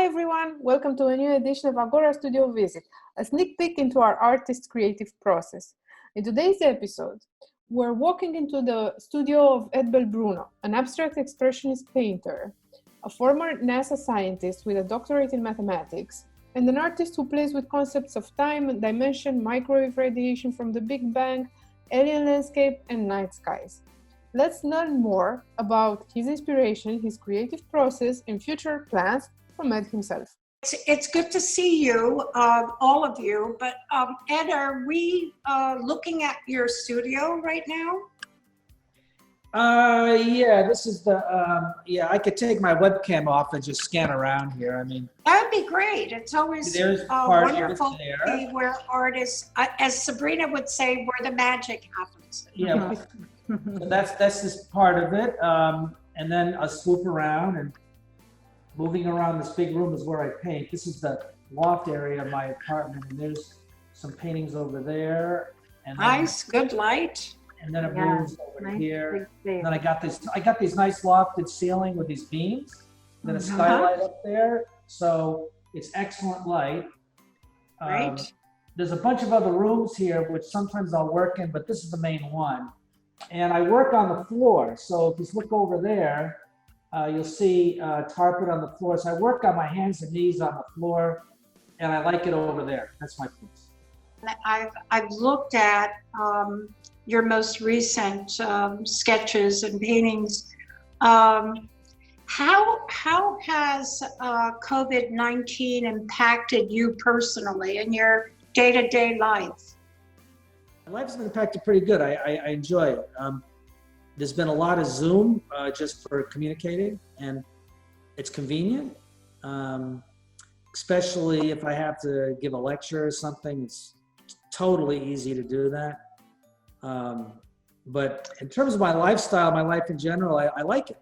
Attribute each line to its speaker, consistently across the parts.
Speaker 1: Hi everyone, welcome to a new edition of Agora Studio Visit, a sneak peek into our artist's creative process. In today's episode, we're walking into the studio of Edbel Bruno, an abstract expressionist painter, a former NASA scientist with a doctorate in mathematics, and an artist who plays with concepts of time, dimension, microwave radiation from the Big Bang, alien landscape, and night skies. Let's learn more about his inspiration, his creative process, and future plans from Ed himself.
Speaker 2: It's good to see you, all of you, but Ed, are we looking at your studio right now?
Speaker 3: Yeah, this is the, I could take my webcam off and just scan around here. I mean,
Speaker 2: That'd be great. It's always
Speaker 3: there's part of it
Speaker 2: wonderful to
Speaker 3: there.
Speaker 2: see where artists, as Sabrina would say, where the magic happens.
Speaker 3: Yeah, so that's just part of it. And then I swoop around, and moving around this big room is where I paint. This is the loft area of my apartment, and there's some paintings over there. And then,
Speaker 2: Nice, good light.
Speaker 3: and then it moves over
Speaker 4: nice
Speaker 3: here.
Speaker 4: big
Speaker 3: And then I got these nice lofted ceiling with these beams, then a skylight up there. So it's excellent light.
Speaker 2: Right.
Speaker 3: There's a bunch of other rooms here, which sometimes I'll work in, but this is the main one. And I work on the floor. So if you look over there, you'll see carpet on the floor. So I work on my hands and knees on the floor, and I like it over there. That's my place.
Speaker 2: I've looked at your most recent sketches and paintings. How has COVID-19 impacted you personally in your day-to-day life?
Speaker 3: My life's been impacted pretty good. I enjoy it. There's been a lot of Zoom just for communicating, and it's convenient. Especially if I have to give a lecture or something, it's totally easy to do that. But in terms of my lifestyle, my life in general, I like it.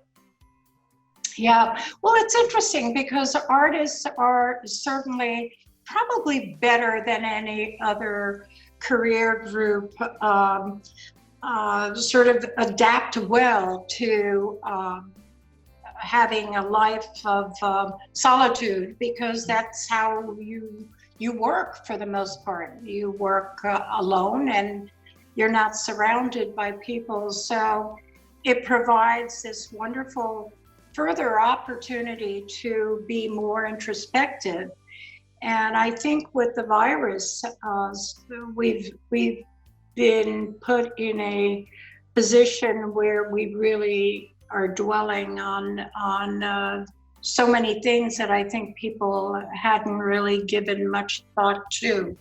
Speaker 2: Yeah, well, it's interesting because artists are certainly probably better than any other career group, sort of adapt well to having a life of solitude, because that's how you work for the most part. You work alone and you're not surrounded by people. So it provides this wonderful further opportunity to be more introspective. And I think with the virus, we've been put in a position where we really are dwelling on so many things that I think people hadn't really given much thought to.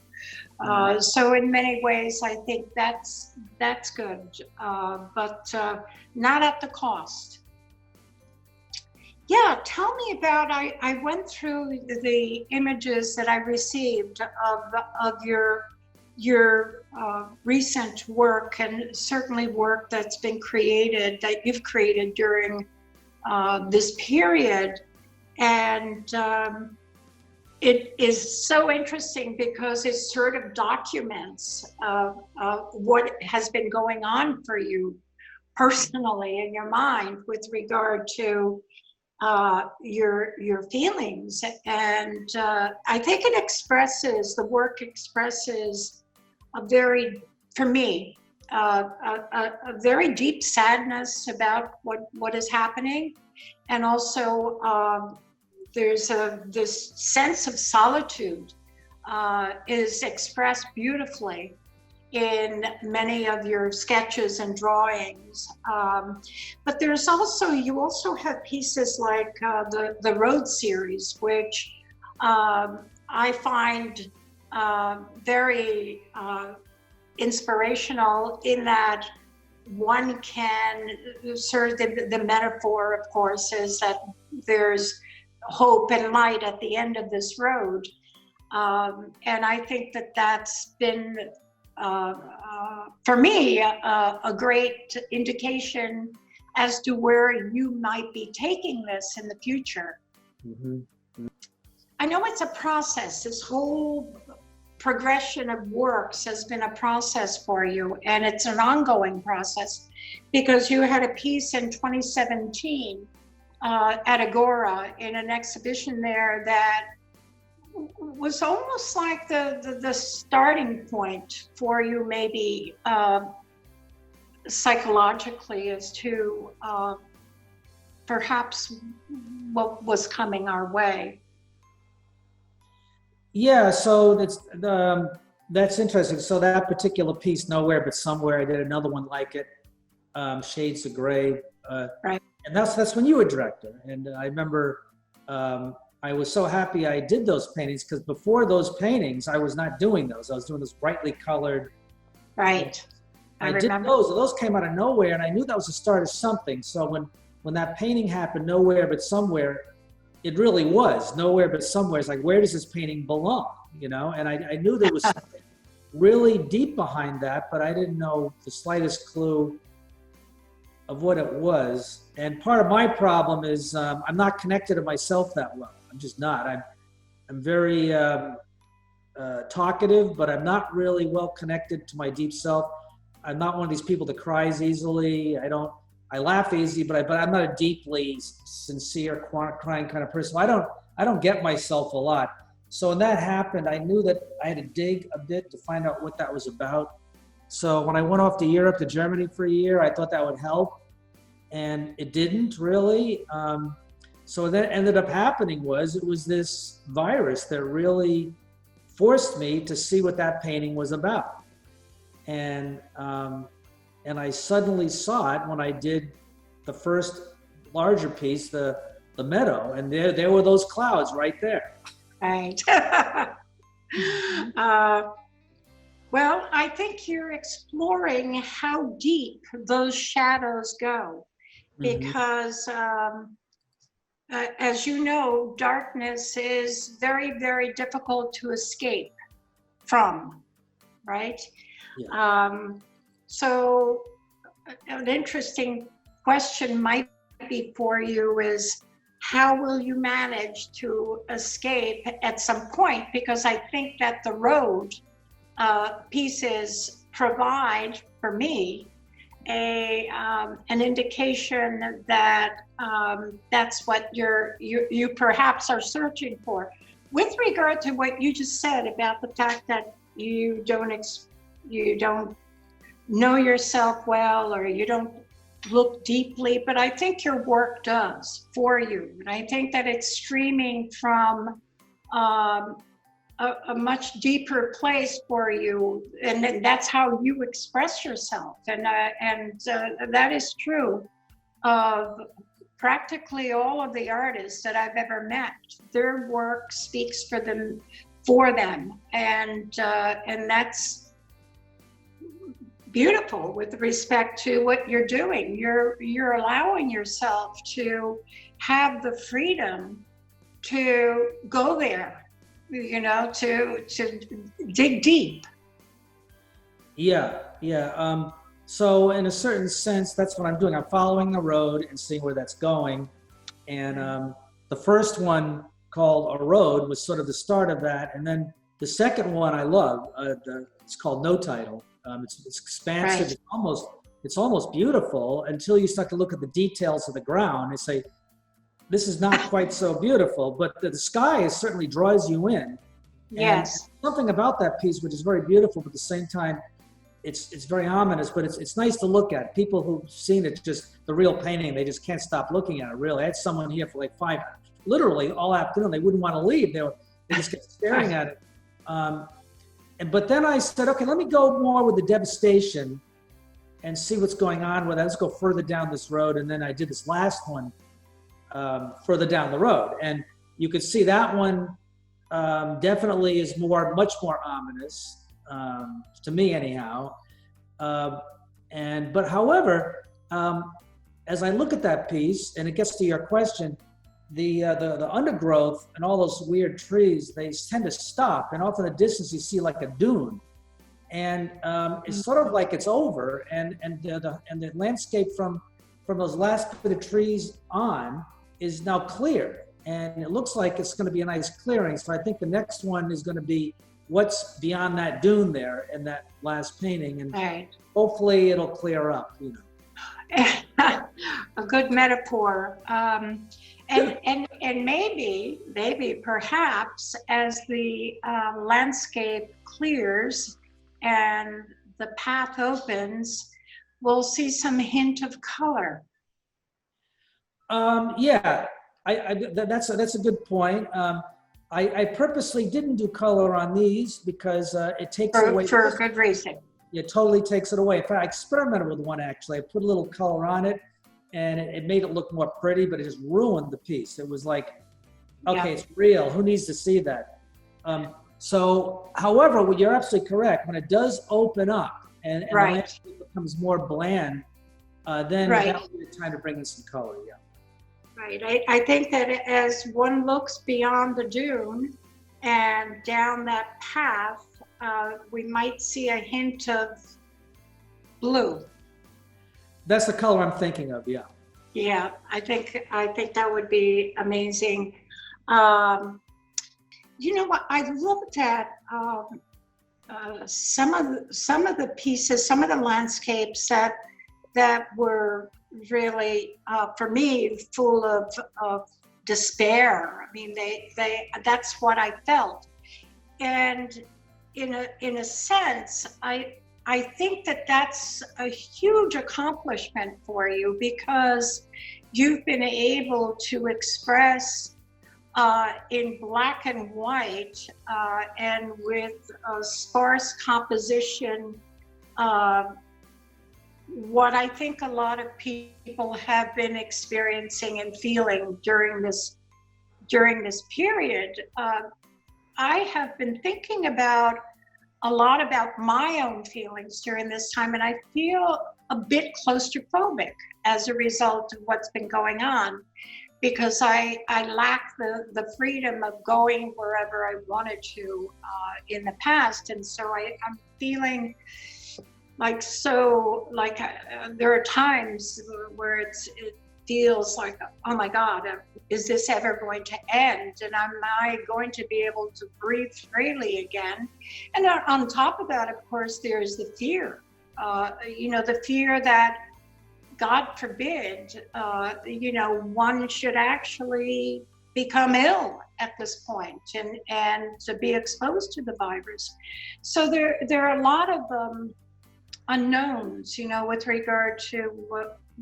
Speaker 2: So in many ways, I think that's good, but not at the cost. Yeah, tell me about, I went through the images that I received of your recent work, and certainly work that's been created, that you've created during this period. And it is so interesting because it sort of documents what has been going on for you personally in your mind with regard to your feelings. And I think the work expresses for me, a very deep sadness about what is happening. And also there's this sense of solitude is expressed beautifully in many of your sketches and drawings. But there's also, you also have pieces like the Road series, which I find very inspirational, in that one can sort of, the metaphor, of course, is that there's hope and light at the end of this road. And I think that that's been, for me, a great indication as to where you might be taking this in the future.
Speaker 3: Mm-hmm.
Speaker 2: I know it's a process. This whole progression of works has been a process for you, and it's an ongoing process, because you had a piece in 2017 at Agora in an exhibition there that was almost like the starting point for you, maybe psychologically, as to perhaps what was coming our way.
Speaker 3: Yeah, so that's interesting. So that particular piece, Nowhere But Somewhere, I did another one like it, Shades of Gray.
Speaker 2: Right.
Speaker 3: And that's when you were director. And I remember I was so happy I did those paintings, because before those paintings, I was not doing those. I was doing those brightly colored.
Speaker 2: Right.
Speaker 3: I did those. Those came out of nowhere, and I knew that was the start of something. So when that painting happened, Nowhere But Somewhere, it really was Nowhere But Somewhere. It's like, where does this painting belong? You know, and I knew there was something really deep behind that, but I didn't know the slightest clue of what it was. And part of my problem is I'm not connected to myself that well. I'm just not. I'm very talkative, but I'm not really well connected to my deep self. I'm not one of these people that cries easily. I laugh easy, but I'm not a deeply sincere, crying kind of person. I don't get myself a lot. So when that happened, I knew that I had to dig a bit to find out what that was about. So when I went off to Europe, to Germany for a year, I thought that would help, and it didn't really. So what that ended up happening was, it was this virus that really forced me to see what that painting was about. And I suddenly saw it when I did the first larger piece, the meadow, and there were those clouds right there.
Speaker 2: Right. Well, I think you're exploring how deep those shadows go, because as you know, darkness is very, very difficult to escape from, right? Yeah. So an interesting question might be for you is, how will you manage to escape at some point? Because I think that the road pieces provide, for me, an indication that that's what you perhaps are searching for. With regard to what you just said about the fact that you don't know yourself well, or you don't look deeply, but I think your work does for you. And I think that it's streaming from a much deeper place for you, and that's how you express yourself. And that is true of practically all of the artists that I've ever met. Their work speaks for them, and that's beautiful with respect to what you're doing. You're allowing yourself to have the freedom to go there, you know, to dig deep.
Speaker 3: Yeah. So in a certain sense, that's what I'm doing. I'm following the road and seeing where that's going. And the first one, called A Road, was sort of the start of that. And then the second one I love, it's called No Title. It's expansive. Right. It's almost beautiful until you start to look at the details of the ground and say, this is not quite so beautiful, but the sky certainly draws you in.
Speaker 2: Yes.
Speaker 3: And something about that piece which is very beautiful, but at the same time, it's very ominous, but it's nice to look at. People who've seen it, just the real painting, they just can't stop looking at it, really. I had someone here for like literally all afternoon. They wouldn't want to leave. They just kept staring at it. But then I said, okay, let me go more with the devastation and see what's going on with that. Let's go further down this road. And then I did this last one further down the road. And you could see that one definitely is much more ominous, to me anyhow. But however, as I look at that piece, and it gets to your question, the undergrowth and all those weird trees, they tend to stop, and off in the distance you see like a dune, and it's sort of like it's over, and the landscape from those last bit of trees on is now clear, and it looks like it's going to be a nice clearing. So I think the next one is going to be what's beyond that dune there in that last painting, and
Speaker 2: right.
Speaker 3: Hopefully it'll clear up, you know.
Speaker 2: a good metaphor. And maybe perhaps as the landscape clears and the path opens, we'll see some hint of color.
Speaker 3: Yeah, that's a good point. I purposely didn't do color on these because it takes away.
Speaker 2: For a good reason.
Speaker 3: It totally takes it away. In fact, I experimented with one actually. I put a little color on it, and it made it look more pretty, but it just ruined the piece. It was like, okay, It's real. Who needs to see that? So, however, you're absolutely correct. When it does open up and the landscape becomes more bland, then that would be the time to bring in some color. Yeah.
Speaker 2: Right. I think that as one looks beyond the dune and down that path, we might see a hint of blue.
Speaker 3: That's the color I'm thinking of. Yeah.
Speaker 2: Yeah, I think that would be amazing. You know what? I looked at some of the pieces, some of the landscapes that were really, for me, full of despair. I mean, that's what I felt. And in a sense, I think that that's a huge accomplishment for you, because you've been able to express in black and white and with a sparse composition what I think a lot of people have been experiencing and feeling during this period. I have been thinking a lot about my own feelings during this time, and I feel a bit claustrophobic as a result of what's been going on, because I lack the freedom of going wherever I wanted to in the past. And so I'm feeling there are times where it feels like, oh my God, is this ever going to end? And am I going to be able to breathe freely again? And on top of that, of course, there's the fear. The fear that, God forbid, one should actually become ill at this point and to be exposed to the virus. So there are a lot of unknowns, with regard to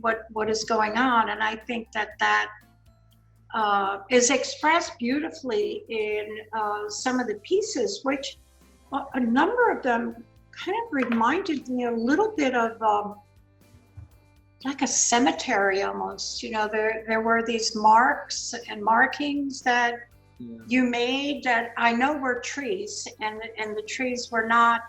Speaker 2: what is going on. And I think that is expressed beautifully in some of the pieces, which a number of them kind of reminded me a little bit of like a cemetery almost. There were these marks and markings that you made that I know were trees, and the trees were not,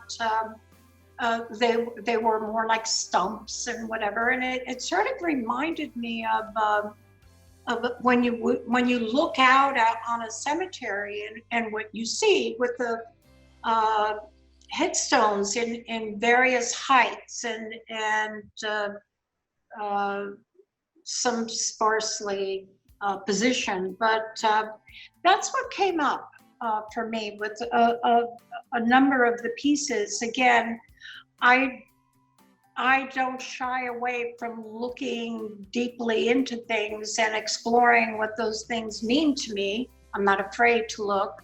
Speaker 2: they were more like stumps and whatever. And it sort of reminded me of when you look out on a cemetery and what you see with the headstones in various heights and some sparsely positioned, but that's what came up for me with a number of the pieces. Again, I don't shy away from looking deeply into things and exploring what those things mean to me. I'm not afraid to look,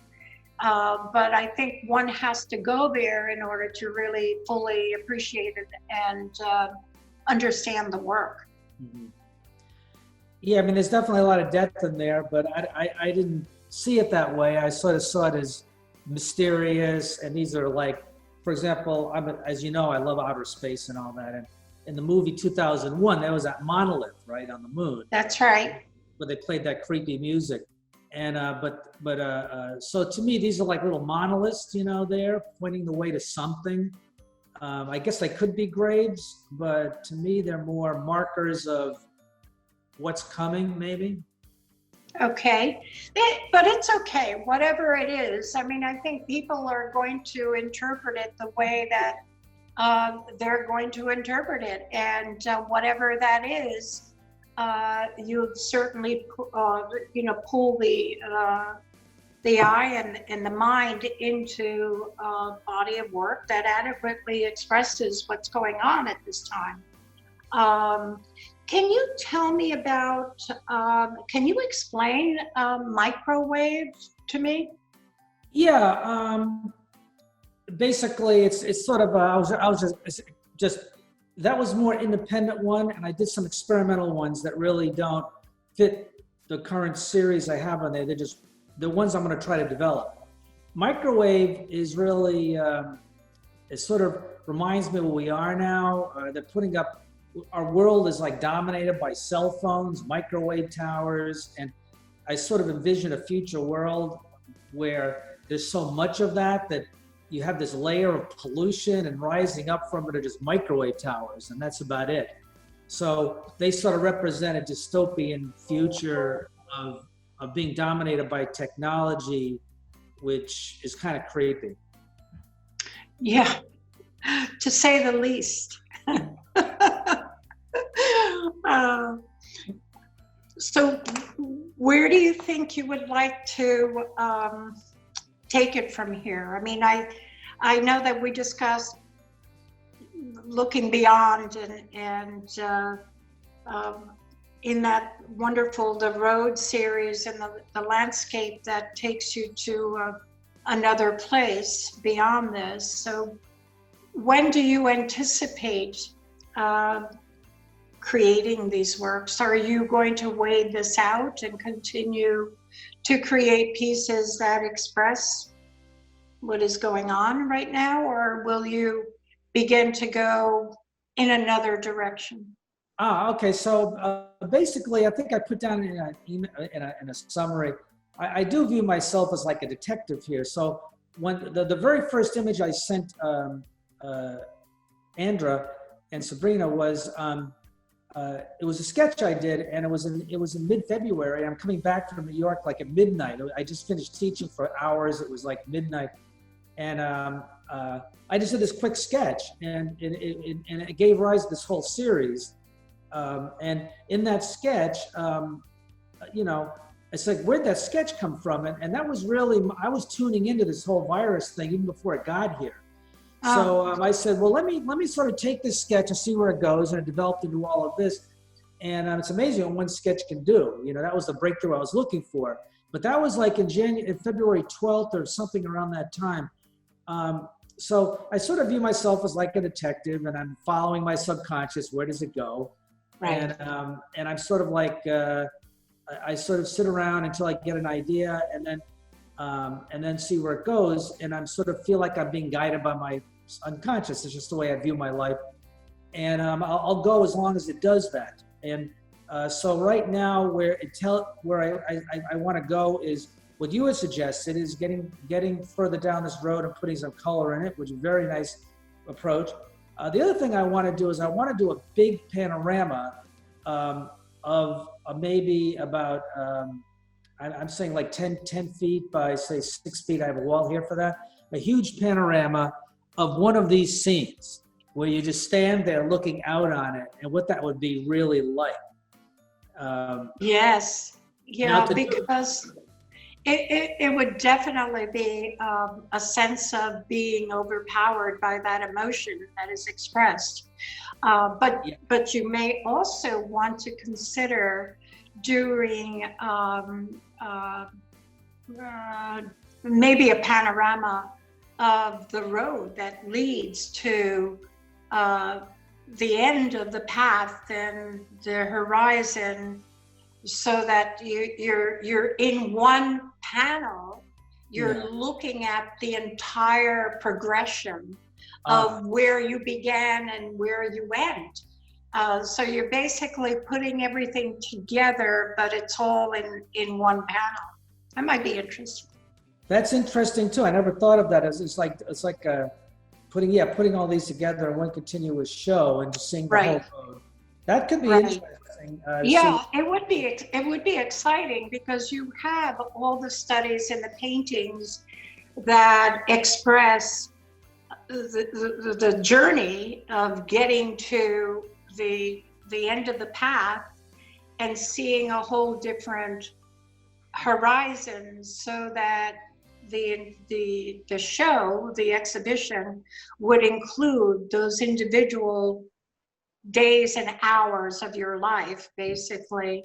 Speaker 2: but I think one has to go there in order to really fully appreciate it and understand the work.
Speaker 3: Mm-hmm. Yeah, I mean, there's definitely a lot of depth in there, but I didn't see it that way. I sort of saw it as mysterious, and these are like, for example, as you know, I love outer space and all that. And in the movie 2001, there was that monolith, right, on the moon.
Speaker 2: That's right.
Speaker 3: Where they played that creepy music. And so to me, these are like little monoliths, there pointing the way to something. I guess they could be graves, but to me, they're more markers of what's coming, maybe.
Speaker 2: Okay, but it's okay, whatever it is. I mean, I think people are going to interpret it the way that they're going to interpret it, and whatever that is, you certainly, pull the eye and the mind into a body of work that adequately expresses what's going on at this time. Can you tell me about, can you explain microwave to me?
Speaker 3: Yeah, basically it's sort of, I was just, that was more independent one, and I did some experimental ones that really don't fit the current series I have on there. They're just the ones I'm going to try to develop. Microwave is really, it sort of reminds me of where we are now. They're putting up, our world is like dominated by cell phones, microwave towers, and I sort of envision a future world where there's so much of that you have this layer of pollution, and rising up from it are just microwave towers, and that's about it. So they sort of represent a dystopian future of being dominated by technology, which is kind of creepy.
Speaker 2: Yeah, to say the least. So where do you think you would like to take it from here? I mean, I know that we discussed looking beyond and in that wonderful The Road series and the landscape that takes you to another place beyond this. So when do you anticipate creating these works? Are you going to wade this out and continue to create pieces that express what is going on right now, or will you begin to go in another direction?
Speaker 3: Okay. So basically, I think I put down in a summary, I do view myself as like a detective here. So when the very first image I sent Andra and Sabrina was, it was a sketch I did, and it was in mid-February. I'm coming back from New York like at midnight. I just finished teaching for hours. It was like midnight, and I just did this quick sketch, and it gave rise to this whole series. And in that sketch, it's like, where'd that sketch come from? And that was really, I was tuning into this whole virus thing even before it got here. So I said, well, let me sort of take this sketch and see where it goes, and it developed into all of this. And it's amazing what one sketch can do. That was the breakthrough I was looking for. But that was like in February 12th or something around that time. So I sort of view myself as like a detective, and I'm following my subconscious. Where does it go?
Speaker 2: Right.
Speaker 3: And I'm sort of like, I sort of sit around until I get an idea, and then see where it goes. And I'm sort of feel like I'm being guided by my unconscious. It's just the way I view my life. And I'll go as long as it does that. And so right now, where I want to go is what you had suggested, is getting further down this road and putting some color in it, which is a very nice approach. The other thing I want to do is I want to do a big panorama of maybe about, I'm saying like 10 feet by say 6 feet. I have a wall here for that. A huge panorama of one of these scenes where you just stand there looking out on it, and what that would be really like.
Speaker 2: Yes. Yeah, because it would definitely be a sense of being overpowered by that emotion that is expressed. But you may also want to consider doing maybe a panorama of the road that leads to the end of the path and the horizon, so that you're in one panel, you're looking at the entire progression of where you began and where you end. So you're basically putting everything together, but it's all in one panel. That might be interesting.
Speaker 3: That's interesting too. I never thought of that as it's like putting all these together in one continuous show and just seeing the whole road. That could be interesting.
Speaker 2: It would be exciting, because you have all the studies and the paintings that express the journey of getting to the end of the path and seeing a whole different horizon, so that the show, the exhibition, would include those individual days and hours of your life, basically,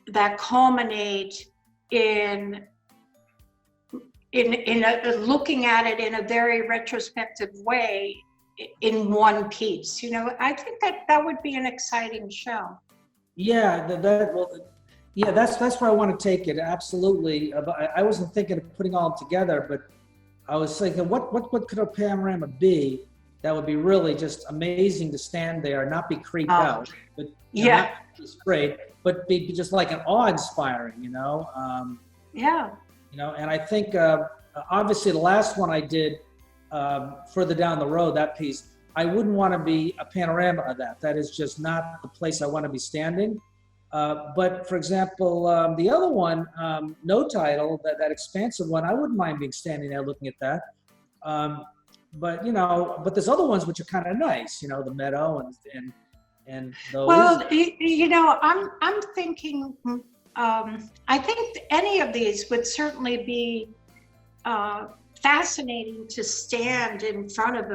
Speaker 2: that culminate in looking at it in a very retrospective way in one piece. You know, I think that would be an exciting show.
Speaker 3: Yeah, that's where I want to take it. Absolutely. I wasn't thinking of putting all together, but I was thinking, what could a panorama be that would be really just amazing to stand there, not be creeped out, but not be afraid, but be just like an awe-inspiring, you know? You know, and I think obviously the last one I did further down the road, that piece, I wouldn't want to be a panorama of that. That is just not the place I want to be standing. But for example, the other one, no title, that expansive one, I wouldn't mind being standing there looking at that. But you know, but there's other ones which are kind of nice, you know, the meadow and those.
Speaker 2: Well, you know, I'm thinking. I think any of these would certainly be fascinating to stand in front of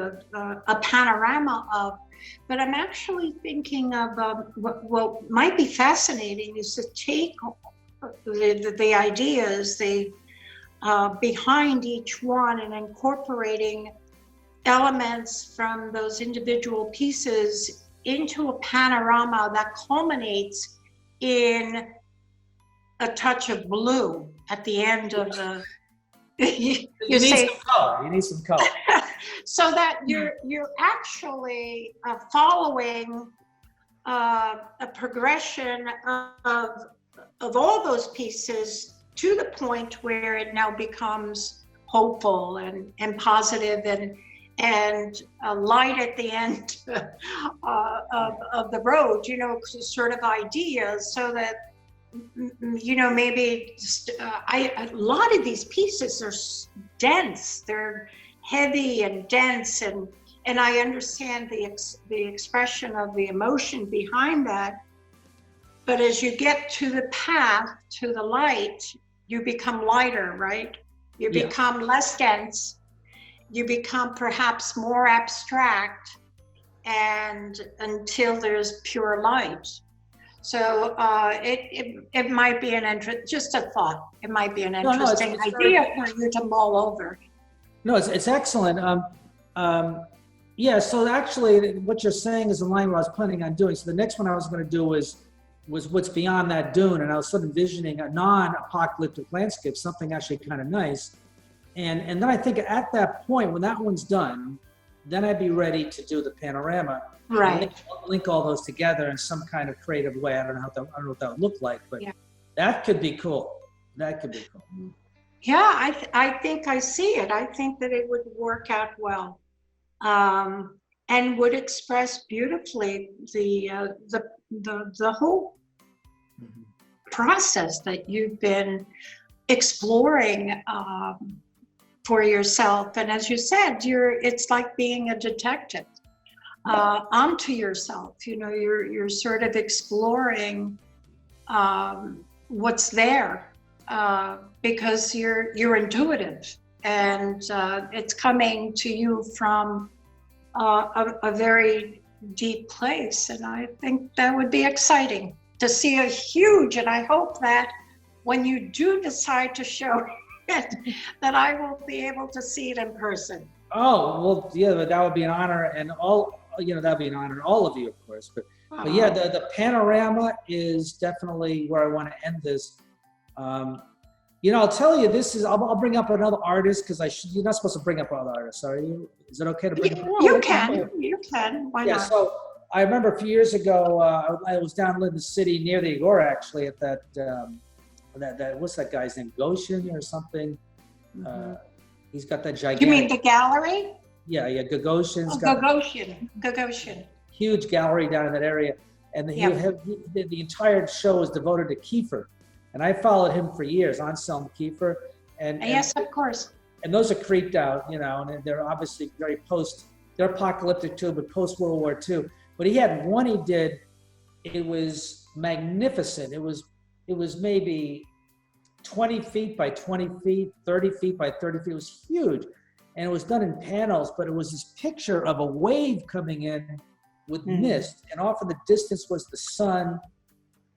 Speaker 2: a panorama of. But I'm actually thinking of what might be fascinating is to take the ideas behind each one and incorporating elements from those individual pieces into a panorama that culminates in a touch of blue at the end of the.
Speaker 3: You need some color. You need some color.
Speaker 2: So that you're actually following a progression of all those pieces to the point where it now becomes hopeful and positive and a light at the end of the road, you know, sort of ideas, so that, you know, maybe a lot of these pieces are dense. They're heavy and dense, and I understand the expression of the emotion behind that. But as you get to the path, to the light, you become lighter, right? You become less dense. You become perhaps more abstract, and until there's pure light. So it might be just a thought. It might be an interesting idea for you to mull over.
Speaker 3: No, it's excellent. Yeah, so actually what you're saying is in line with what I was planning on doing. So the next one I was going to do was what's beyond that dune, and I was sort of envisioning a non-apocalyptic landscape, something actually kind of nice. And then I think at that point, when that one's done, then I'd be ready to do the panorama.
Speaker 2: Right.
Speaker 3: Link all those together in some kind of creative way. I don't know what that would look like, but that could be cool. That could be cool.
Speaker 2: Yeah, I think I see it. I think that it would work out well, and would express beautifully the whole process that you've been exploring for yourself. And as you said, it's like being a detective onto yourself. You know, you're sort of exploring what's there. Because you're intuitive, and it's coming to you from a very deep place, and I think that would be exciting to see a huge. And I hope that when you do decide to show it, that I will be able to see it in person.
Speaker 3: Oh well, yeah, that would be an honor, and that'd be an honor, all of you, of course. But yeah, the panorama is definitely where I want to end this. You know, I'll tell you, I'll bring up another artist, because you're not supposed to bring up other artists, are you? Is it okay to bring up?
Speaker 2: You can. Why not?
Speaker 3: So I remember a few years ago, I was down in the city near the Agora, actually, at that what's that guy's name? Goshen or something? Mm-hmm. He's got that gigantic.
Speaker 2: You mean the gallery?
Speaker 3: Yeah, Gagoshen's
Speaker 2: got Gagoshen.
Speaker 3: Huge gallery down in that area. And the entire show was devoted to Kiefer. And I followed him for years, Anselm Kiefer. And
Speaker 2: yes, of course.
Speaker 3: And those are creeped out, you know, and they're obviously they're apocalyptic too, but post-World War II. But he had one he did, it was magnificent. It was maybe 20 feet by 20 feet, 30 feet by 30 feet. It was huge. And it was done in panels, but it was this picture of a wave coming in with
Speaker 2: Mm.
Speaker 3: mist, and off in the distance was the sun,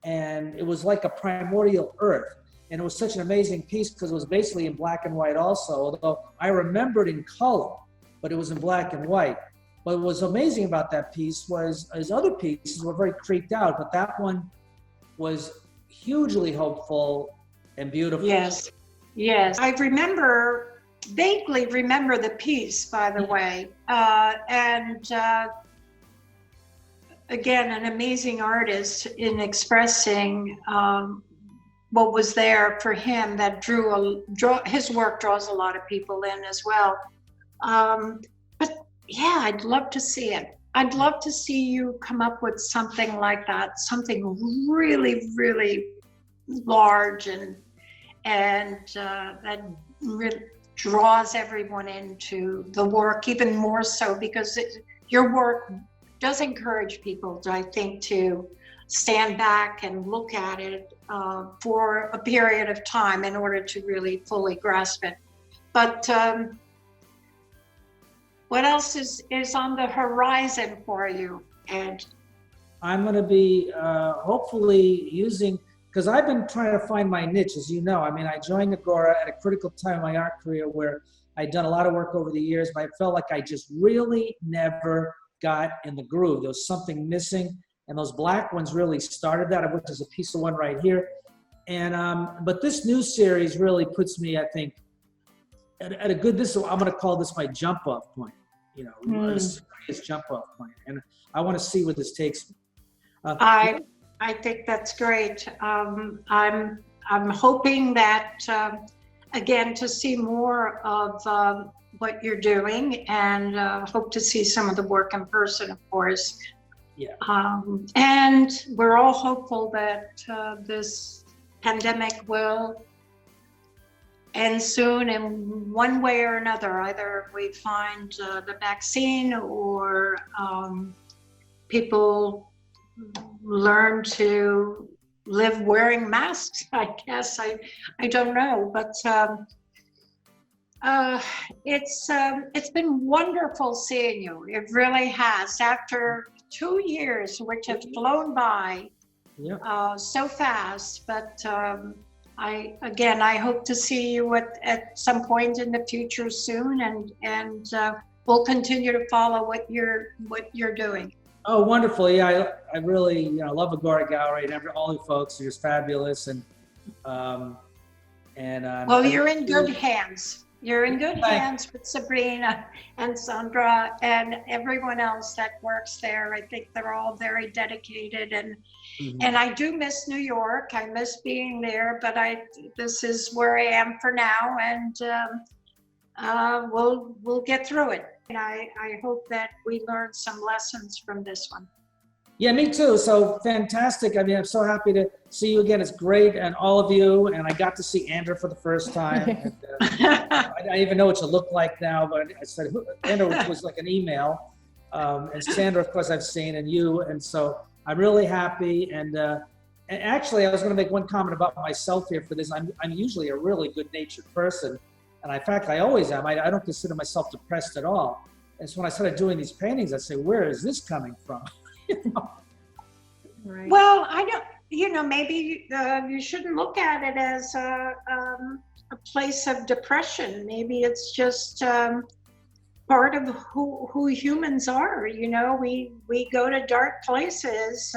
Speaker 3: and it was like a primordial earth. And it was such an amazing piece because it was basically in black and white also, although I remembered in color, but it was in black and white. What was amazing about that piece was his other pieces were very creeped out, but that one was hugely hopeful and beautiful.
Speaker 2: Yes, yes. I vaguely remember the piece, by the way. And again, an amazing artist in expressing what was there for him that his work draws a lot of people in as well. But yeah, I'd love to see it. I'd love to see you come up with something like that, something really, really large and that really draws everyone into the work even more so because your work does encourage people, I think, to stand back and look at it for a period of time in order to really fully grasp it. But what else is on the horizon for you, Ed?
Speaker 3: I'm going to be hopefully using, because I've been trying to find my niche, as you know. I mean, I joined Agora at a critical time in my art career where I'd done a lot of work over the years, but I felt like I just really never got in the groove. There was something missing, and those black ones really started that, of which is a piece of one right here. And but this new series really puts me, I think, at a good, I'm going to call this my jump off point, you know, a serious jump off point. And I want to see where this takes me.
Speaker 2: I think that's great. I'm hoping that again to see more of what you're doing, and hope to see some of the work in person, of course.
Speaker 3: Yeah.
Speaker 2: And we're all hopeful that this pandemic will end soon in one way or another. Either we find the vaccine or people learn to live wearing masks, I guess. I don't know, but it's been wonderful seeing you. It really has. After 2 years, which have flown by so fast, but I hope to see you at some point in the future soon, and we'll continue to follow what you're doing.
Speaker 3: Oh, wonderful! Yeah, I really love Agora Gallery and all the folks. You're just fabulous, and
Speaker 2: well, you're in good hands. You're in good hands with Sabrina and Sandra and everyone else that works there. I think they're all very dedicated, and I do miss New York. I miss being there, but this is where I am for now, and we'll get through it. And I hope that we learn some lessons from this one.
Speaker 3: Yeah, me too. So fantastic. I mean, I'm so happy to see you again. It's great, and all of you. And I got to see Andrew for the first time. And, I don't even know what you look like now, but I said Andrew was like an email, and Sandra, of course, I've seen, and you. And so I'm really happy. And actually, I was going to make one comment about myself here for this. I'm usually a really good-natured person, and in fact, I always am. I don't consider myself depressed at all. And so when I started doing these paintings, I say, where is this coming from?
Speaker 2: Right. Well, I don't, maybe you shouldn't look at it as a place of depression. Maybe it's just part of who humans are. We go to dark places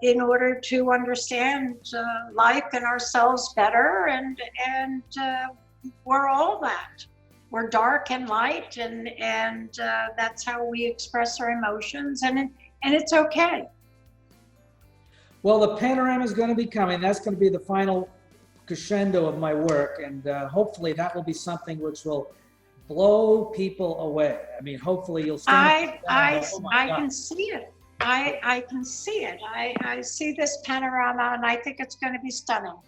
Speaker 2: in order to understand life and ourselves better, and we're all that. We're dark and light, and that's how we express our emotions, and it's okay.
Speaker 3: Well, the panorama is going to be coming. That's going to be the final crescendo of my work, and hopefully that will be something which will blow people away. I mean, hopefully you'll stand.
Speaker 2: I can see it. I can see it. I see this panorama, and I think it's going to be stunning.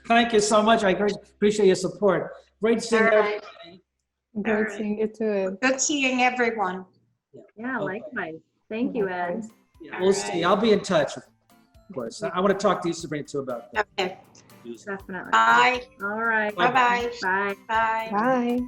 Speaker 3: Thank you so much. I appreciate your support. Great seeing everybody.
Speaker 1: Good seeing you too.
Speaker 2: Good seeing everyone.
Speaker 4: Yeah, likewise. Thank you, Ed.
Speaker 3: Yeah, we'll see. I'll be in touch, of course. I want to talk to you, Sabrina, too, about that.
Speaker 2: Okay.
Speaker 4: Definitely.
Speaker 2: Bye.
Speaker 4: All right.
Speaker 2: Bye-bye.
Speaker 4: Bye.
Speaker 2: Bye.
Speaker 1: Bye.